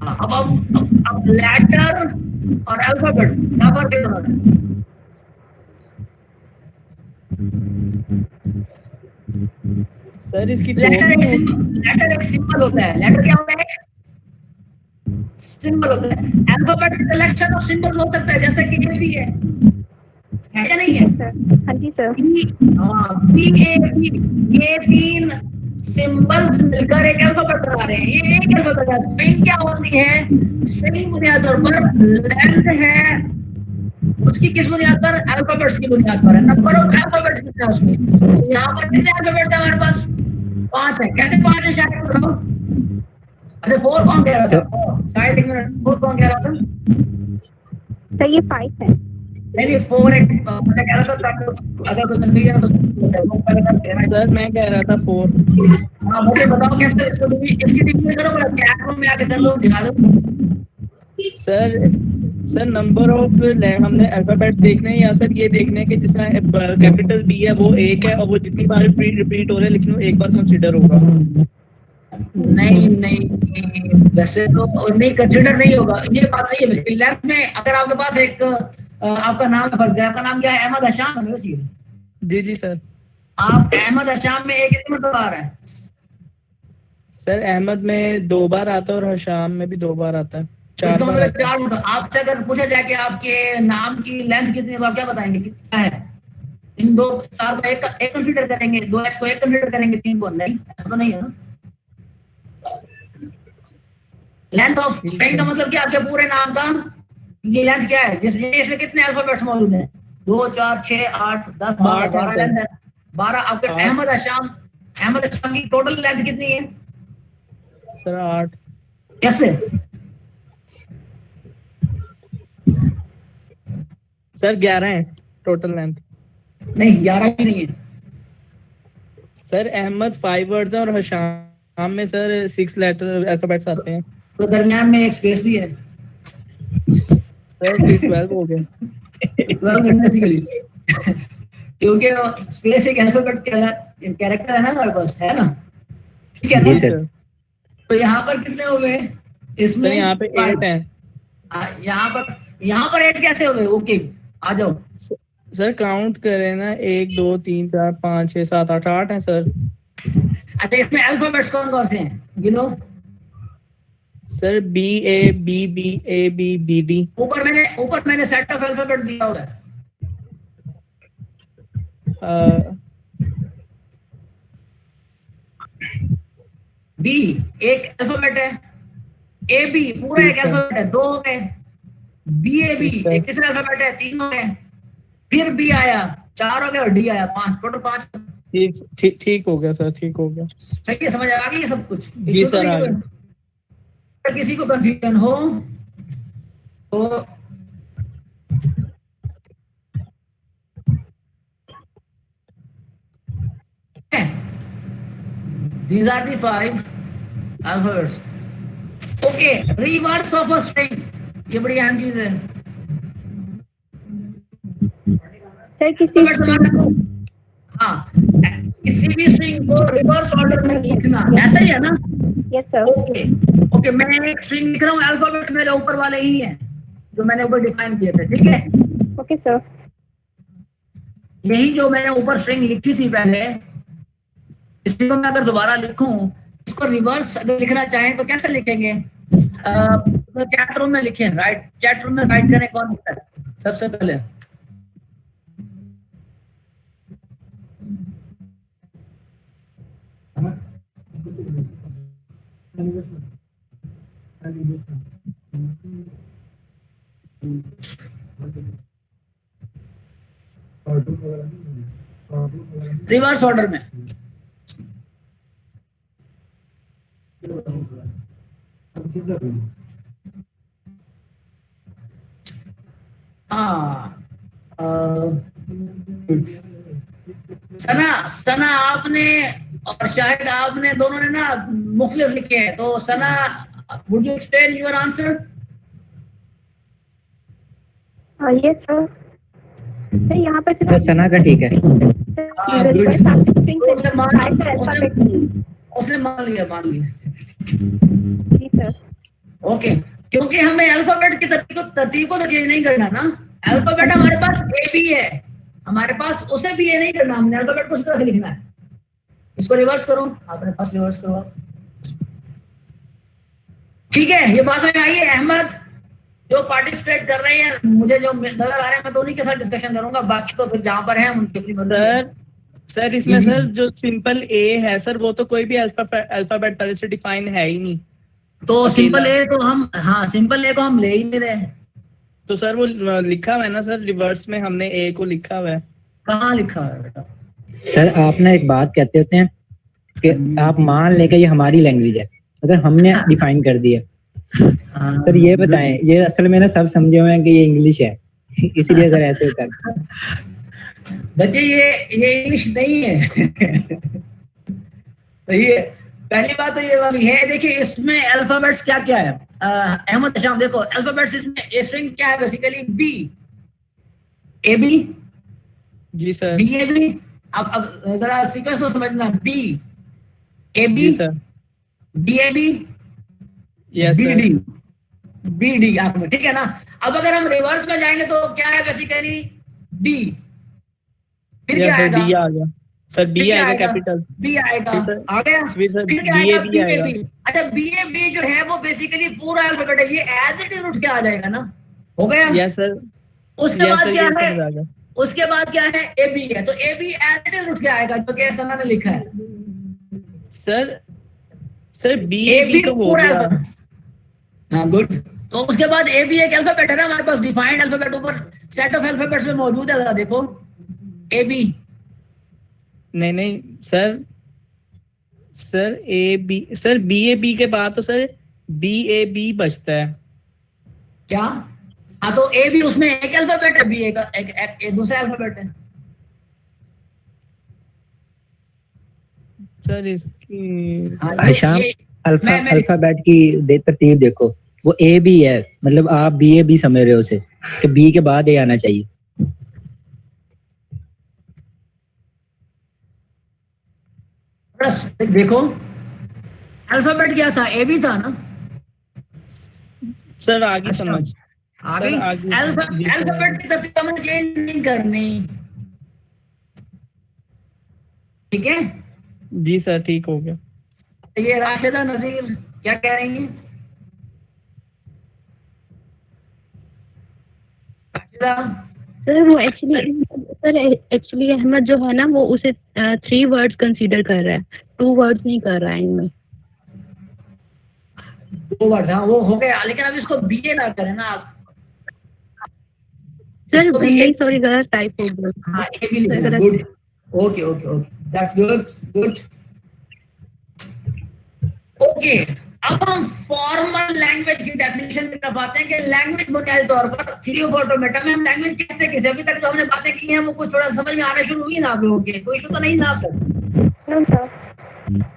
अब अब लेटर और अल्फाबेट यहाँ पर क्या होता है? सर इसकी लेटर फॉर्म एक सिंबल होता है। लेटर क्या होता है? सिंबल होता है। अल्फाबेट कलेक्शन ऑफ सिंबल हो सकता है, जैसे कि ये भी है या नहीं है? सर हाँ जी सर। ये 3 सिंबल्स मिलकर एक अल्फाबेट बना रहे हैं। ये एक अल्फाबेट है। स्ट्रिंग क्या होती है? स्ट्रिंग बुनियाद तौर पर लेंथ है उसकी, किस बुनियाद पर? अल्फाबेट्स की बुनियाद पर है। नंबर ऑफ अल्फाबेट्स कितने हैं उसमें? तो यहाँ पर कितने अल्फाबेट्स हैं हमारे पास? 5 है। कैसे 5 है शायद बताओ? अच्छा 4 कौन कह रहा था? शायद 1 मिनट, 4 कौन कह रहा था? सर ये 5 है। नहीं 4 एक मैं कह रहा था ताकि अगर कोई कंफ्यूजन है तो सर मैं कह रहा था 4। हाँ मुझे बताओ कैसे इसकी टिप्पणी करो, बोला चैट रूम में आके कर लो, दिखा दो। सर नंबर ऑफ हमने अल्फाबेट देखने हैं या सर ये देखने हैं कि जिसमें कैपिटल बी है वो 1 है और वो जितनी बार रिपीट हो रहा है लेकिन वो एक बार कंसीडर होगा? नहीं वैसे तो नहीं कंसीडर नहीं होगा, ये बात नहीं है। लेंथ में अगर आपके पास एक आपका नाम है, फर्ज गया आपका नाम क्या है? अहमद हशाम है वैसे। जी सर। आप अहमद हशाम में एक कितने मतलब आ रहा है? सर अहमद में 2 बार आता है और हशाम में भी 2 बार आता है, 4 इसका बार मतलब आता है। 4 मतलब आपसे अगर पूछा जाए कि आपके नाम की लेंथ कितनी है तो आप क्या बताएंगे कितना है? इन 2 4 को एक कंसीडर करेंगे, 2h को एक कंसीडर करेंगे, 3 को नहीं, ऐसा तो नहीं है ना। लेंथ ऑफ स्ट्रिंग का मतलब क्या? आपके पूरे नाम का ये लेंथ क्या है? जिसमें इसमें कितने अल्फाबेट्स मौजूद हैं? 2 4 6 8 10 12 लेंथ है 12। आपके अहमद हशाम की टोटल लेंथ कितनी है सर? 8। कैसे? सर 11 है टोटल लेंथ। नहीं 11 भी नहीं है सर अहमद 5 वर्ड्स हैं और हशाम में सर 6 लेटर अल्फाबेट्स आते हैं। तो दरमियान में एक स्पेस भी है। सर फिर 12 हो गए। 12 बेसिकली क्योंकि स्पेस एक अल्फाबेट कैरेक्टर है ना हमारे पास, है ना? ठीक है जी ना? सर। तो यहाँ पर कितने हो गए इसमें? सर यहाँ पे 8 है। यहाँ पर 8 कैसे हो गए? ओके आ जाओ। सर काउंट करें ना, 1 2 3 4 5 6 7 8 8 है सर। अच्छा इसमें अल्फाबेट्स कौन कौन से हैं गिनो? Sir B A B B D. ऊपर मैंने सेट ऑफ अल्फाबेट दिया हुआ है। बी एक अल्फाबेट है, ए बी पूरा एक अल्फाबेट है, 2 हो गए। बी ए बी एक तीसरा अल्फाबेट है, 3 हो गए। फिर बी आया 4 हो गए और डी आया 5, टोटल 5। ठीक हो गया सर, ठीक हो गया। सही है, समझ आ गई ये सब कुछ? जी सर आ गया। अगर किसी को कंफ्यूजन हो तो these are the 5 alphabets. Okay, reverse of a string, ये बड़ी अहम चीज है। सर किसी हाँ किसी भी स्ट्रिंग को रिवर्स ऑर्डर में लिखना, ऐसा ही है ना? Yes sir. ओके मैं एक स्ट्रिंग लिख रहा हूँ, अल्फाबेट्स मेरे ऊपर वाले ही हैं जो मैंने ऊपर डिफाइन किए थे, ठीक है? Okay sir. यही जो मैंने ऊपर स्ट्रिंग लिखी थी पहले, इसको मैं अगर दोबारा लिखूं, इसको रिवर्स अगर लिखना चाहें तो कैसे लिखेंगे? तो चैट रूम में लिखें, राइट? चैट रूम में राइट करें, कौन लिखता है सबसे पहले? रिवर्स ऑर्डर में सना आपने और शाहिद आपने दोनों ने ना मुख्तलिफ लिखे हैं, तो Sana would you explain your answer? Yes sir. Sir यहाँ पर सर सना का ठीक है। उसने मान लिया जी सर। ओके, क्योंकि हमें अल्फाबेट की तरतीब को तो चेंज नहीं करना ना। अल्फाबेट हमारे पास ए बी है, हमारे पास उसे भी ये नहीं करना, हमने अल्फाबेट को उसी तरह से लिखना है। इसको रिवर्स करो, आपने पास रिवर्स करो। ठीक है, ये बात समझ आई है? अहमद जो पार्टिसिपेट कर रहे हैं, मुझे जो नजर आ रहे हैं, मैं तो उन्हीं के साथ डिस्कशन करूंगा, बाकी तो फिर जहां पर है उनकी अपनी मर्जी है। सर इसमें सर जो सिंपल ए है सर, वो तो कोई भी अल्फाबेट पहले से डिफाइन है ही नहीं। तो अकेला। सिंपल ए तो हम, हाँ सिंपल ए को हम ले ही नहीं रहे। तो सर वो लिखा हुआ है ना सर, रिवर्स में हमने ए को लिखा हुआ है। कहाँ लिखा है बेटा? सर आप ना एक बात कहते होते हैं कि आप मान लें कि ये हमारी लैंग्वेज है, अगर हमने डिफाइन कर दिया। सर ये बताएं, ये असल में ना सब समझे हुए हैं कि ये इंग्लिश है, इसीलिए सर ऐसे होता है। बच्चे ये इंग्लिश नहीं है। तो ये पहली बात तो ये वाली है। देखिए इसमें अल्फाबेट्स क्या क्या है, अहमद शाम देखो अल्फाबेट्स इसमें स्ट्रिंग क्या है बेसिकली, बी ए बी, जी सर। B A B. अब जरा सीक्वेंस को समझना, बी ए बी, जी sir. B A B, yes B sir. D, B D आप में, ठीक है ना। अब अगर हम रिवर्स में जाएंगे तो क्या है बेसिकली, डी, फिर क्या सर डी आएगा, आ गया सर, डी आएगा कैपिटल। बी आएगा, फिर सर- आ गया। फिर सर फिर क्या आएगा, BAB बी ए आएगा। बी। अच्छा बी ए बी जो है वो बेसिकली पूरा अल्फाबेट है, ये एज इट इज उठ के आ जाएगा ना, हो गया। Yes sir. उसके यस बाद सर, क्या ये है, समझ आ गया। उसके बाद क्या है, ए बी है, तो A B as it is उठ के आएगा जो कि सना ने लिखा है। Sir B A A B B तो हो पूरा गया। अल्फाबेट। हाँ गुड। तो उसके बाद ए बी एक अल्फाबेट है ना हमारे पास, डिफाइंड अल्फाबेट ऊपर सेट ऑफ अल्फाबेट्स में मौजूद है, जरा देखो ए बी। नहीं sir A B, sir B A B के बाद तो सर बी ए बी बचता है। क्या? हाँ तो ए बी उसमें एक अल्फाबेट है, बी ए का एक दूसरा अल्फाबेट है। सर इसकी हाँ, हशाम अल्फाबेट की तरतीब देखो, वो ए बी है, मतलब आप बी ए बी समझ रहे हो उसे कि बी के बाद ए आना चाहिए। देखो अल्फाबेट क्या था, ए बी था ना। सर आगे समझ। आगे सर आगे जी सर। अल्फाबेट की तरतीब हमें चेंज नहीं करनी, ठीक है। जी सर ठीक हो गया। ये राशिदा नजीर क्या कह रही हैं? राशिदा सर वो एक्चुअली अहमद जो है ना वो उसे 3 वर्ड्स कंसीडर कर रहा है, 2 वर्ड्स नहीं कर रहा है इनमें। 2 वर्ड, हाँ वो हो गया, लेकिन अब इसको बी ए ना करें ना आप। सर इसको भी नहीं सॉरी गलत टाइप हो गया। हाँ ए बी लिखना, good, okay okay okay, that's good. Okay, अब हम फॉर्मल लैंग्वेज की डेफिनेशन की तरफ आते हैं कि लैंग्वेज बुनियादी तौर पर थ्योरी ऑफ ऑटोमेटा में हम लैंग्वेज कहते हैं किसे। अभी तक जो हमने बातें की हैं वो कुछ थोड़ा समझ में आना शुरू हुई ना आप लोगों के, कोई इशू तो नहीं ना सर?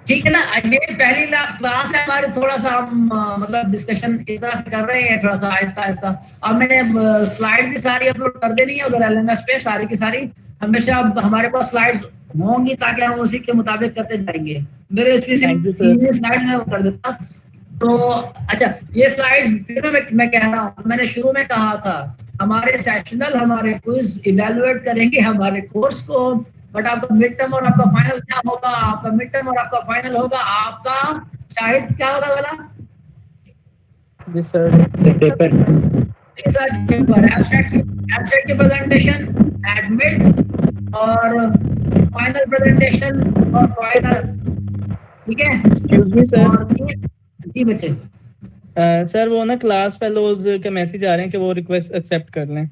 ठीक है ना। ये पहली क्लास है हमारी, थोड़ा सा हम मतलब डिस्कशन इस तरह से कर रहे हैं, थोड़ा सा आहिस्ता आहिस्ता। अब मैंने स्लाइड भी सारी अपलोड कर देनी है उधर LMS पे, सारी की सारी। हमेशा अब हमारे पास स्लाइड्स होंगी ताकि हम उसी के मुताबिक करते जाएंगे। मेरे स्लाइड में वो कर देता। तो अच्छा ये स्लाइड्स मैं कह रहा हूँ, मैंने शुरू में कहा था हमारे सेशनल, हमारे क्विज इवैल्यूएट करेंगे हमारे कोर्स को, बट आपका मिड टर्म और आपका फाइनल क्या होगा, आपका मिड टर्म और आपका फाइनल होगा आपका शायद क्या होगा वाला, जी sir paper research paper, abstract की प्रेजेंटेशन, एडमिट और फाइनल प्रेजेंटेशन और फाइनल, ठीक है। Excuse me sir. और जी बच्चे सर वो ना क्लास फेलोज के मैसेज आ रहे हैं कि वो रिक्वेस्ट एक्सेप्ट कर लें।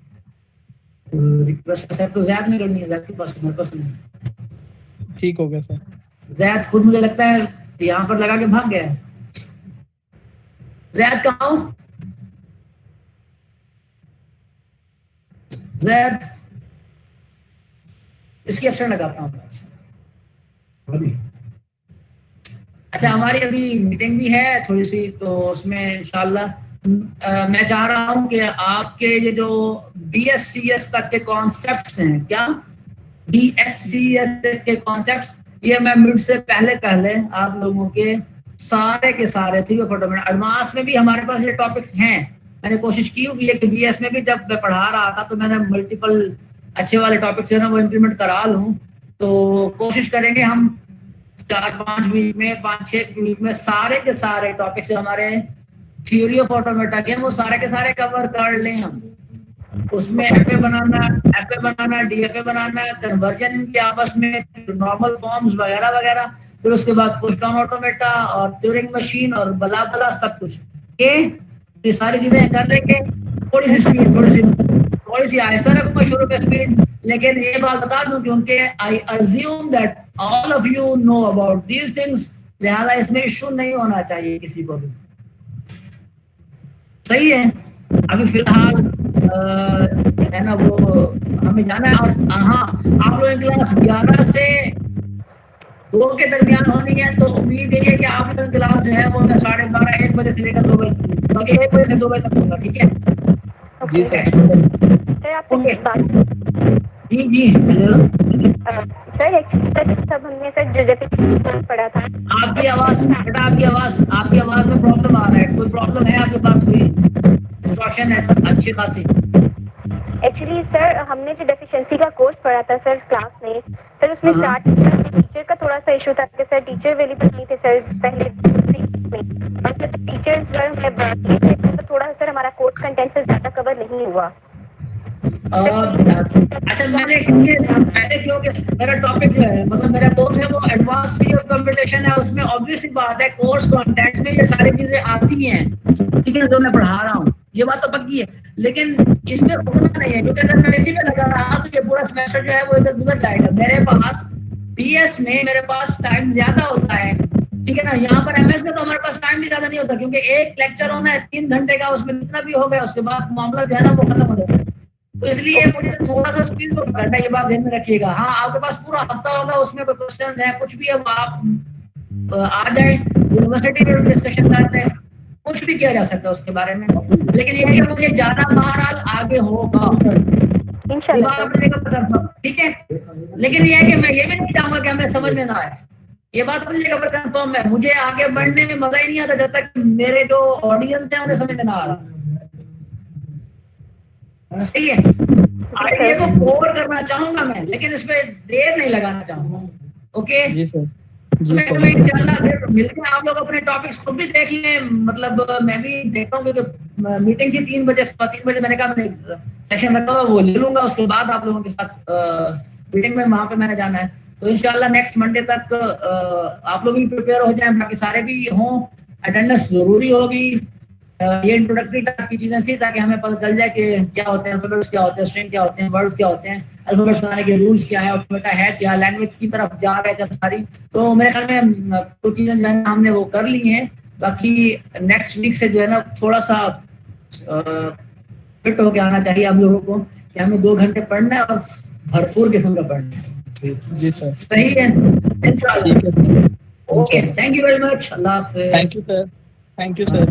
रिक्वेस्ट एक्सेप्ट तो ज़ैद नहीं करनी है, ज़ैद के पास, मेरे पास नहीं। ठीक हो गया सर। ज़ैद खुद मुझे लगता है यहाँ पर लगा के भाग गया है। ज़ैद कहाँ हो? ज़ैद इसकी ऑप्शन लगाता हूँ। अच्छा हमारी अभी मीटिंग भी है थोड़ी सी, तो उसमें इंशाल्लाह मैं चाह रहा हूँ कि आपके ये जो BScs तक के कॉन्सेप्ट्स हैं, क्या BScs तक के कॉन्सेप्ट्स, ये मैं मिड से पहले आप लोगों के सारे के सारे थ्योरी ऑफ ऑटोमेटा। एडवांस में भी हमारे पास ये टॉपिक्स हैं। मैंने कोशिश की हुई है कि बीएस में भी जब मैं पढ़ा रहा था तो मैंने मल्टीपल अच्छे वाले टॉपिक्स है ना वो इम्प्लीमेंट करा लूँ। तो कोशिश करेंगे हम 4-5 वीक में 5-6 वीक में सारे के सारे टॉपिक्स हमारे थ्योरी ऑफ ऑटोमेटा के वो सारे के सारे कवर कर लें हम। उसमें एफए बनाना, डीएफए बनाना, कन्वर्जन इनके आपस में, नॉर्मल फॉर्म्स वगैरह वगैरह, फिर उसके बाद पुश डाउन ऑटोमेटा और ट्यूरिंग मशीन और बला बला सब कुछ ये सारी चीजें कर लेंगे। थोड़ी सी स्पीड थोड़ी सी ऐसा रखूंगा शुरू में स्पीड, लेकिन ये बात बता दूं क्योंकि I assume that all of you know about these things, लिहाजा इसमें इशू नहीं होना चाहिए किसी को भी। सही है। अभी फिलहाल है ना वो हमें जाना है। और हाँ, आप लोग क्लास 11 से 2 के दरमियान होनी है, तो उम्मीद है कि आप लोग क्लास जो है वो मैं 12:30 1 बजे से लेकर 2 बजे, बाकी 1 बजे से 2 बजे तक होगा। ठीक है जी सर। सर आपसे बात जी सर एक्चुअली सर सब हमने सर जो डेफिनेशन पढ़ा था। आपकी आवाज बेटा, आपकी आवाज में प्रॉब्लम आ रहा है। कोई प्रॉब्लम है आपके पास? कोई डिस्टॉर्शन है अच्छी खासी? एक्चुअली सर हमने जो डेफिशिएंसी का कोर्स पढ़ा था सर क्लास में, सर उसमें स्टार्ट में टीचर का थोड़ा सा इशू था कि सर टीचर अवेलेबल नहीं थे सर पहले में, और सर टीचर्स सर हमें तो थोड़ा सर हमारा कोर्स कंटेंट से ज्यादा कवर नहीं हुआ। अच्छा, मैंने क्योंकि मेरा टॉपिक जो है मतलब मेरा कोर्स है वो एडवांस कंप्यूटेशन है, उसमें ऑब्वियसली बात है कोर्स कंटेंट्स में ये सारी चीजें आती हैं, ठीक है, जो मैं पढ़ा रहा हूँ, ये बात तो पक्की है। लेकिन इसमें रुकना नहीं है, क्योंकि अगर मैं इसी में लगा रहा तो ये पूरा सेमेस्टर जो है वो इधर गुजर जाएगा। मेरे पास बीएस में मेरे पास टाइम ज्यादा होता है, ठीक है ना। यहाँ पर एमएस में तो हमारे पास टाइम भी ज्यादा नहीं होता, क्योंकि एक लेक्चर होना है 3 घंटे का, उसमें कितना भी हो गया उसके बाद मामला जो है ना वो खत्म हो जाता है। तो इसलिए मुझे थोड़ा सा स्पीड को पकड़ना, ये बात ध्यान में रखिएगा। हाँ, आपके पास पूरा हफ्ता होगा, उसमें कोई क्वेश्चन है कुछ भी है वो आप आ जाए, यूनिवर्सिटी में डिस्कशन कर लें, कुछ भी किया जा सकता है उसके बारे में। लेकिन ये कि मुझे जाना बहरहाल आगे होगा, ठीक है। लेकिन ये है कि मैं ये भी नहीं चाहूंगा कि हमें समझ में ना आए, ये बात अपनी जगह पर कंफर्म है। मुझे आगे बढ़ने में मजा ही नहीं आता जब तक मेरे जो ऑडियंस है उन्हें समझ में ना आ रहा। सही है। आइडिया को कोर करना चाहूंगा मैं, लेकिन इस पे देर नहीं लगाना चाहूंगा। ओके जी सर। मैं इंशाल्लाह फिर मिलके आप लोग अपने टॉपिक्स खुद भी देख लें। मतलब मैं भी देखता हूँ, क्योंकि मीटिंग थी 3 बजे, 3 बजे मैंने कहा मैंने सेशन रखा हुआ वो ले लूंगा, उसके बाद आप लोगों के साथ मीटिंग में वहां पे मैंने जाना है। तो इंशाल्लाह नेक्स्ट मंडे तक आप लोग भी प्रिपेयर हो जाएं, बाकी सारे भी हों। अटेंडेंस जरूरी होगी। ये इंट्रोडक्टरी टाइप की चीजें थी ताकि हमें पता चल जाए कि क्या होते हैं अल्फाबेट्स, क्या होते हैं स्ट्रिंग, क्या होते हैं वर्ड्स, क्या होते हैं अल्फाबेट्स बनाने के रूल्स, क्या है ऑटोमेटा है क्या, लैंग्वेज की तरफ जा रहे थे सारी। तो मेरे ख्याल में कुछ चीजें हमने वो कर ली हैं। बाकी नेक्स्ट वीक से जो है ना थोड़ा सा फिट होके आना चाहिए आप लोगों को, कि हमें 2 घंटे पढ़ना है और भरपूर किस्म का पढ़ना है। जी सर। सही है। ठीक है sir. Okay, thank you very much. अल्लाह हाफिज़। Thank you sir.